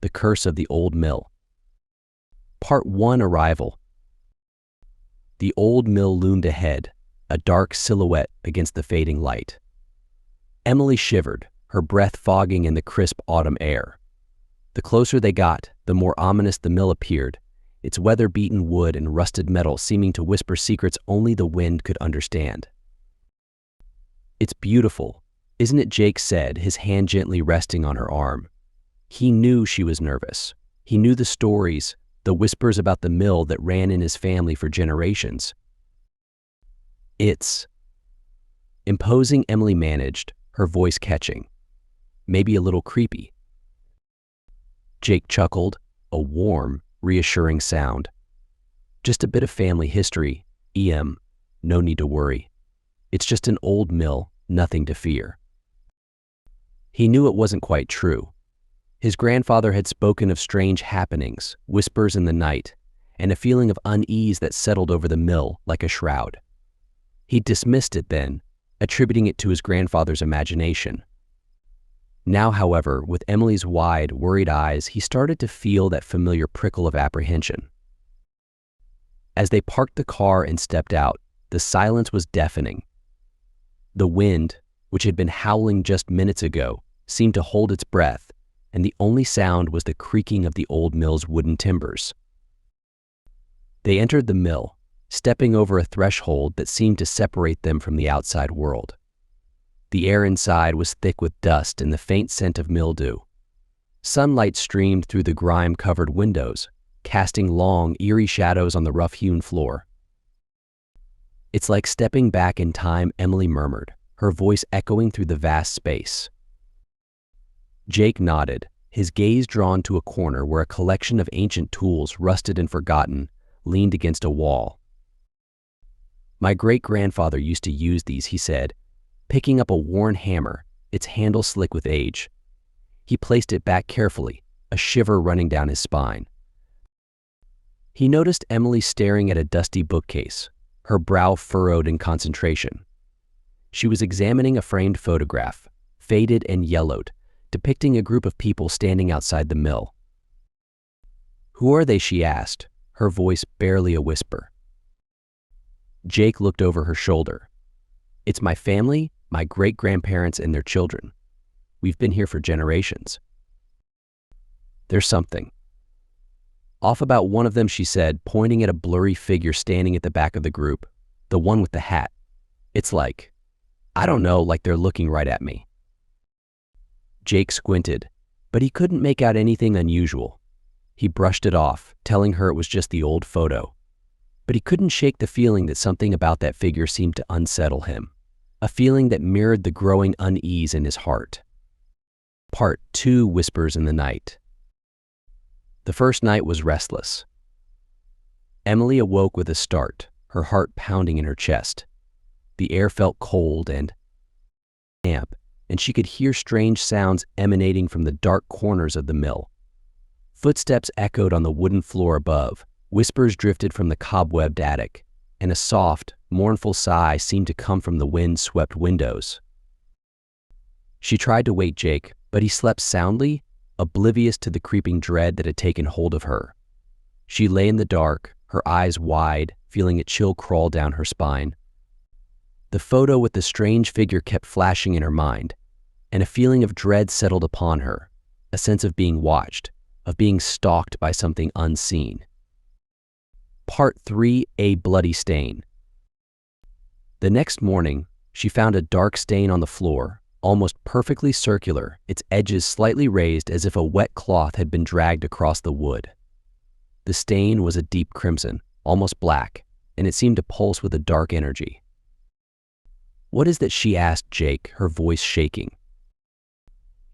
The Curse of the Old Mill. Part 1: Arrival. The old mill loomed ahead, a dark silhouette against the fading light. Emily shivered, her breath fogging in the crisp autumn air. The closer they got, the more ominous the mill appeared, its weather-beaten wood and rusted metal seeming to whisper secrets only the wind could understand. "It's beautiful, isn't it?" Jake said, his hand gently resting on her arm. He knew she was nervous. He knew the stories, the whispers about the mill that ran in his family for generations. "It's imposing," Emily managed, her voice catching. "Maybe a little creepy." Jake chuckled, a warm, reassuring sound. "Just a bit of family history, EM. No need to worry. It's just an old mill, nothing to fear." He knew it wasn't quite true. His grandfather had spoken of strange happenings, whispers in the night, and a feeling of unease that settled over the mill like a shroud. He dismissed it then, attributing it to his grandfather's imagination. Now, however, with Emily's wide, worried eyes, he started to feel that familiar prickle of apprehension. As they parked the car and stepped out, the silence was deafening. The wind, which had been howling just minutes ago, seemed to hold its breath, and the only sound was the creaking of the old mill's wooden timbers. They entered the mill, stepping over a threshold that seemed to separate them from the outside world. The air inside was thick with dust and the faint scent of mildew. Sunlight streamed through the grime-covered windows, casting long, eerie shadows on the rough-hewn floor. "It's like stepping back in time," Emily murmured, her voice echoing through the vast space. Jake nodded, his gaze drawn to a corner where a collection of ancient tools, rusted and forgotten, leaned against a wall. "My great-grandfather used to use these," he said, picking up a worn hammer, its handle slick with age. He placed it back carefully, a shiver running down his spine. He noticed Emily staring at a dusty bookcase, her brow furrowed in concentration. She was examining a framed photograph, faded and yellowed, depicting a group of people standing outside the mill. "Who are they?" she asked, her voice barely a whisper. Jake looked over her shoulder. "It's my family, my great-grandparents and their children. We've been here for generations." "There's something off about one of them," she said, pointing at a blurry figure standing at the back of the group, the one with the hat. "It's like, I don't know, like they're looking right at me." Jake squinted, but he couldn't make out anything unusual. He brushed it off, telling her it was just the old photo. But he couldn't shake the feeling that something about that figure seemed to unsettle him, a feeling that mirrored the growing unease in his heart. Part 2: Whispers in the Night. The first night was restless. Emily awoke with a start, her heart pounding in her chest. The air felt cold and damp, and she could hear strange sounds emanating from the dark corners of the mill. Footsteps echoed on the wooden floor above, whispers drifted from the cobwebbed attic, and a soft, mournful sigh seemed to come from the wind-swept windows. She tried to wake Jake, but he slept soundly, oblivious to the creeping dread that had taken hold of her. She lay in the dark, her eyes wide, feeling a chill crawl down her spine. The photo with the strange figure kept flashing in her mind, and a feeling of dread settled upon her, a sense of being watched, of being stalked by something unseen. Part 3: A Bloody Stain. The next morning, she found a dark stain on the floor, almost perfectly circular, its edges slightly raised as if a wet cloth had been dragged across the wood. The stain was a deep crimson, almost black, and it seemed to pulse with a dark energy. "What is that?" she asked Jake, her voice shaking.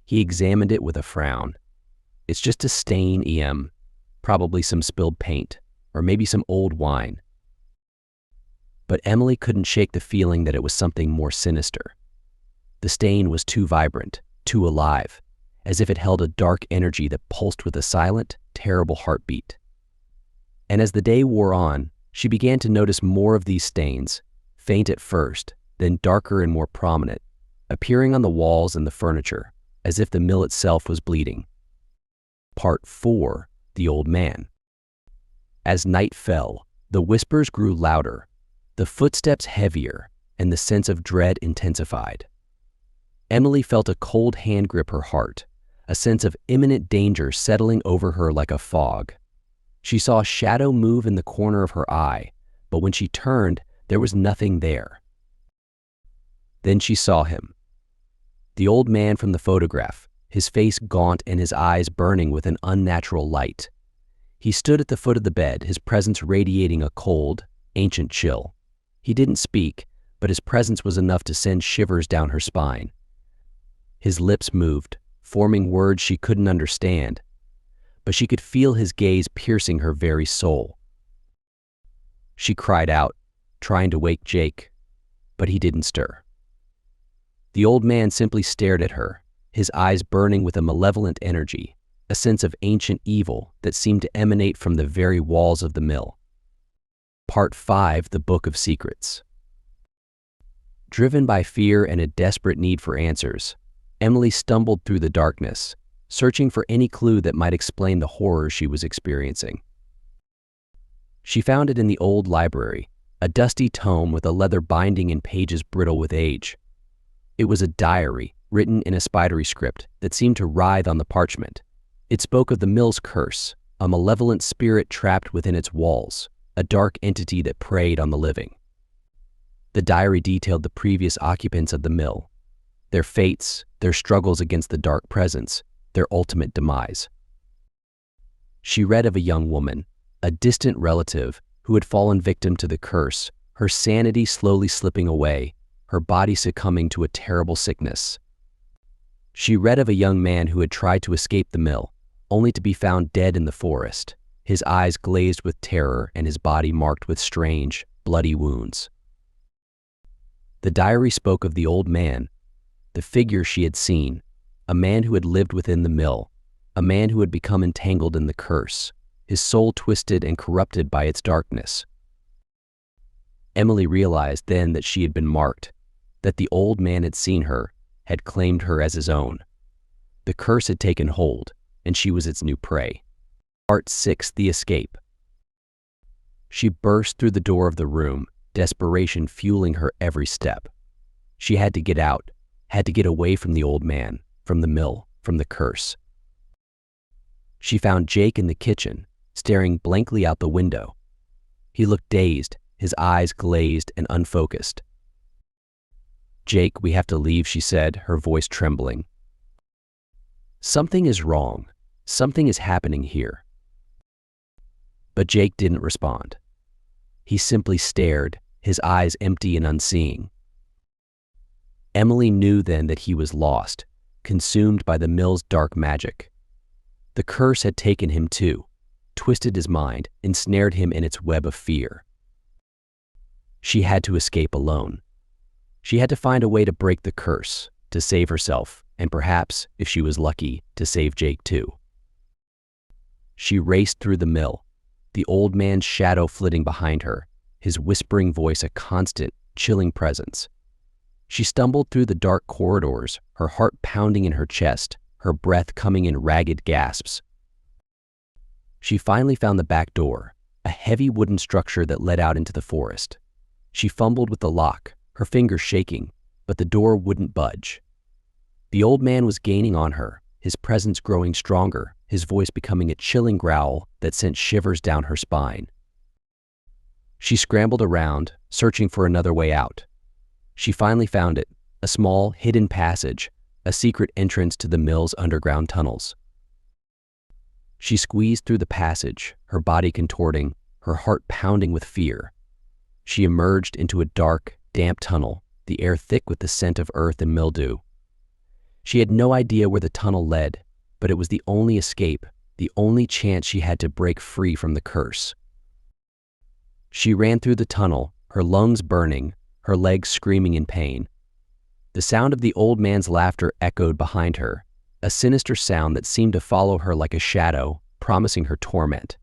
He examined it with a frown. "It's just a stain, EM. Probably some spilled paint, or maybe some old wine." But Emily couldn't shake the feeling that it was something more sinister. The stain was too vibrant, too alive, as if it held a dark energy that pulsed with a silent, terrible heartbeat. And as the day wore on, she began to notice more of these stains, faint at first, then darker and more prominent, appearing on the walls and the furniture, as if the mill itself was bleeding. Part 4: The Old Man. As night fell, the whispers grew louder, the footsteps heavier, and the sense of dread intensified. Emily felt a cold hand grip her heart, a sense of imminent danger settling over her like a fog. She saw a shadow move in the corner of her eye, but when she turned, there was nothing there. Then she saw him. The old man from the photograph, his face gaunt and his eyes burning with an unnatural light. He stood at the foot of the bed, his presence radiating a cold, ancient chill. He didn't speak, but his presence was enough to send shivers down her spine. His lips moved, forming words she couldn't understand, but she could feel his gaze piercing her very soul. She cried out, trying to wake Jake, but he didn't stir. The old man simply stared at her, his eyes burning with a malevolent energy, a sense of ancient evil that seemed to emanate from the very walls of the mill. Part 5: The Book of Secrets. Driven by fear and a desperate need for answers, Emily stumbled through the darkness, searching for any clue that might explain the horror she was experiencing. She found it in the old library, a dusty tome with a leather binding and pages brittle with age. It was a diary, written in a spidery script that seemed to writhe on the parchment. It spoke of the mill's curse, a malevolent spirit trapped within its walls, a dark entity that preyed on the living. The diary detailed the previous occupants of the mill, their fates, their struggles against the dark presence, their ultimate demise. She read of a young woman, a distant relative, who had fallen victim to the curse, her sanity slowly slipping away, her body succumbing to a terrible sickness. She read of a young man who had tried to escape the mill, only to be found dead in the forest, his eyes glazed with terror and his body marked with strange, bloody wounds. The diary spoke of the old man, the figure she had seen, a man who had lived within the mill, a man who had become entangled in the curse, his soul twisted and corrupted by its darkness. Emily realized then that she had been marked, that the old man had seen her, had claimed her as his own. The curse had taken hold, and she was its new prey. Part 6: The Escape. She burst through the door of the room, desperation fueling her every step. She had to get out, had to get away from the old man, from the mill, from the curse. She found Jake in the kitchen, staring blankly out the window. He looked dazed, his eyes glazed and unfocused. "Jake, we have to leave," she said, her voice trembling. "Something is wrong. Something is happening here." But Jake didn't respond. He simply stared, his eyes empty and unseeing. Emily knew then that he was lost, consumed by the mill's dark magic. The curse had taken him too, twisted his mind, ensnared him in its web of fear. She had to escape alone. She had to find a way to break the curse, to save herself, and perhaps, if she was lucky, to save Jake too. She raced through the mill, the old man's shadow flitting behind her, his whispering voice a constant, chilling presence. She stumbled through the dark corridors, her heart pounding in her chest, her breath coming in ragged gasps. She finally found the back door, a heavy wooden structure that led out into the forest. She fumbled with the lock, her fingers shaking, but the door wouldn't budge. The old man was gaining on her, his presence growing stronger, his voice becoming a chilling growl that sent shivers down her spine. She scrambled around, searching for another way out. She finally found it, a small, hidden passage, a secret entrance to the mill's underground tunnels. She squeezed through the passage, her body contorting, her heart pounding with fear. She emerged into a dark, damp tunnel, the air thick with the scent of earth and mildew. She had no idea where the tunnel led, but it was the only escape, the only chance she had to break free from the curse. She ran through the tunnel, her lungs burning, her legs screaming in pain. The sound of the old man's laughter echoed behind her, a sinister sound that seemed to follow her like a shadow, promising her torment.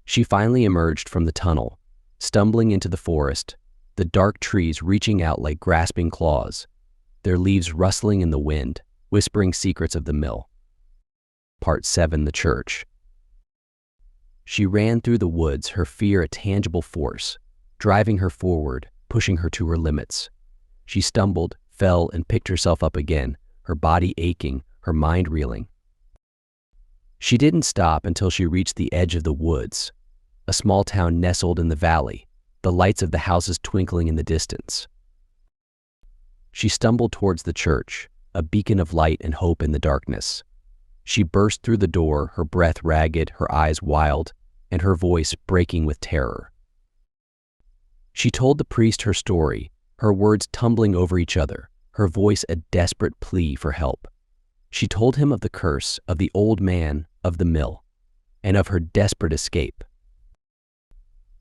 She finally emerged from the tunnel, stumbling into the forest, the dark trees reaching out like grasping claws, their leaves rustling in the wind, whispering secrets of the mill. Part 7. The Church. She ran through the woods, her fear a tangible force, driving her forward, pushing her to her limits. She stumbled, fell, and picked herself up again, her body aching, her mind reeling. She didn't stop until she reached the edge of the woods, a small town nestled in the valley, the lights of the houses twinkling in the distance. She stumbled towards the church, a beacon of light and hope in the darkness. She burst through the door, her breath ragged, her eyes wild, and her voice breaking with terror. She told the priest her story, her words tumbling over each other, her voice a desperate plea for help. She told him of the curse, of the old man, of the mill, and of her desperate escape.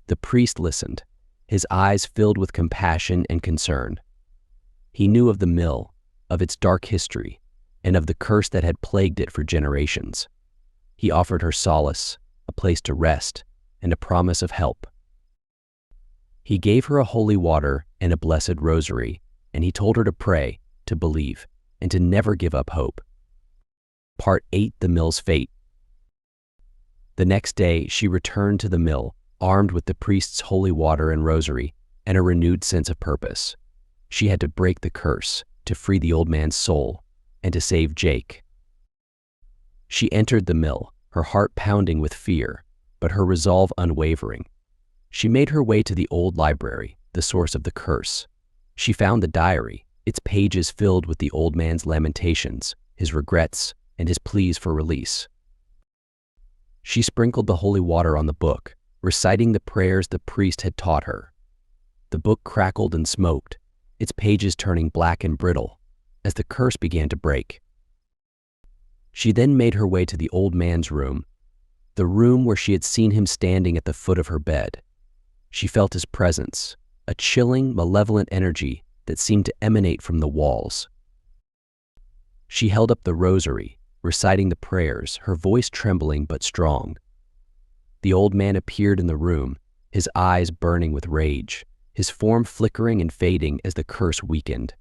The priest listened, his eyes filled with compassion and concern. He knew of the mill, of its dark history, and of the curse that had plagued it for generations. He offered her solace, a place to rest, and a promise of help. He gave her a holy water and a blessed rosary, and he told her to pray, to believe, and to never give up hope. Part 8. The mill's fate. The next day, she returned to the mill, armed with the priest's holy water and rosary, and a renewed sense of purpose. She had to break the curse, to free the old man's soul, and to save Jake. She entered the mill, her heart pounding with fear, but her resolve unwavering. She made her way to the old library, the source of the curse. She found the diary, its pages filled with the old man's lamentations, his regrets, and his pleas for release. She sprinkled the holy water on the book, reciting the prayers the priest had taught her. The book crackled and smoked, its pages turning black and brittle, as the curse began to break. She then made her way to the old man's room, the room where she had seen him standing at the foot of her bed. She felt his presence, a chilling, malevolent energy that seemed to emanate from the walls. She held up the rosary, reciting the prayers, her voice trembling but strong. The old man appeared in the room, his eyes burning with rage, his form flickering and fading as the curse weakened.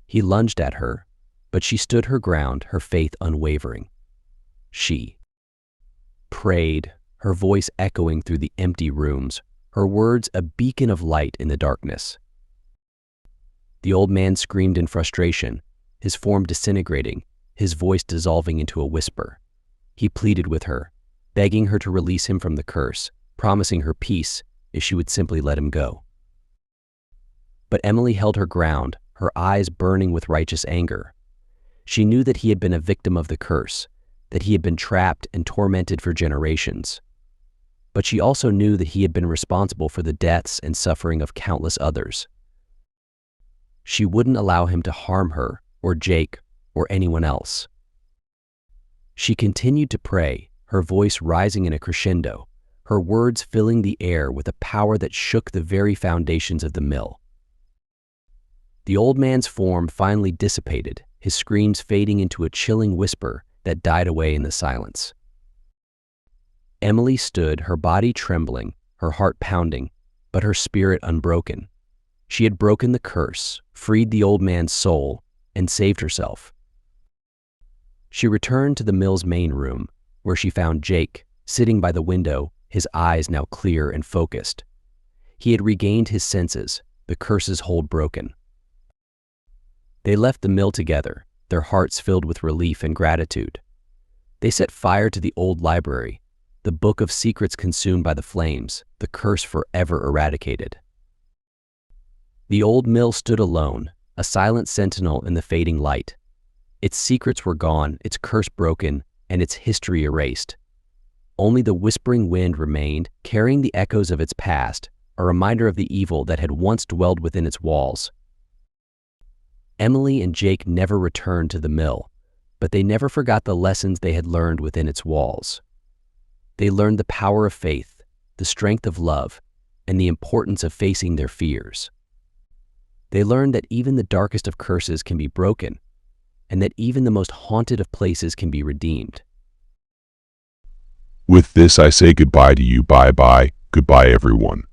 He lunged at her, but she stood her ground, her faith unwavering. She prayed, her voice echoing through the empty rooms, her words a beacon of light in the darkness. The old man screamed in frustration, his form disintegrating, his voice dissolving into a whisper. He pleaded with her, begging her to release him from the curse, promising her peace if she would simply let him go. But Emily held her ground, her eyes burning with righteous anger. She knew that he had been a victim of the curse, that he had been trapped and tormented for generations. But she also knew that he had been responsible for the deaths and suffering of countless others. She wouldn't allow him to harm her, or Jake, or anyone else. She continued to pray, her voice rising in a crescendo, her words filling the air with a power that shook the very foundations of the mill. The old man's form finally dissipated, his screams fading into a chilling whisper that died away in the silence. Emily stood, her body trembling, her heart pounding, but her spirit unbroken. She had broken the curse, freed the old man's soul, and saved herself. She returned to the mill's main room, where she found Jake, sitting by the window, his eyes now clear and focused. He had regained his senses, the curse's hold broken. They left the mill together, their hearts filled with relief and gratitude. They set fire to the old library, the book of secrets consumed by the flames, the curse forever eradicated. The old mill stood alone, a silent sentinel in the fading light. Its secrets were gone, its curse broken, and its history erased. Only the whispering wind remained, carrying the echoes of its past, a reminder of the evil that had once dwelled within its walls. Emily and Jake never returned to the mill, but they never forgot the lessons they had learned within its walls. They learned the power of faith, the strength of love, and the importance of facing their fears. They learned that even the darkest of curses can be broken, and that even the most haunted of places can be redeemed. With this, I say goodbye to you. Bye-bye. Goodbye, everyone.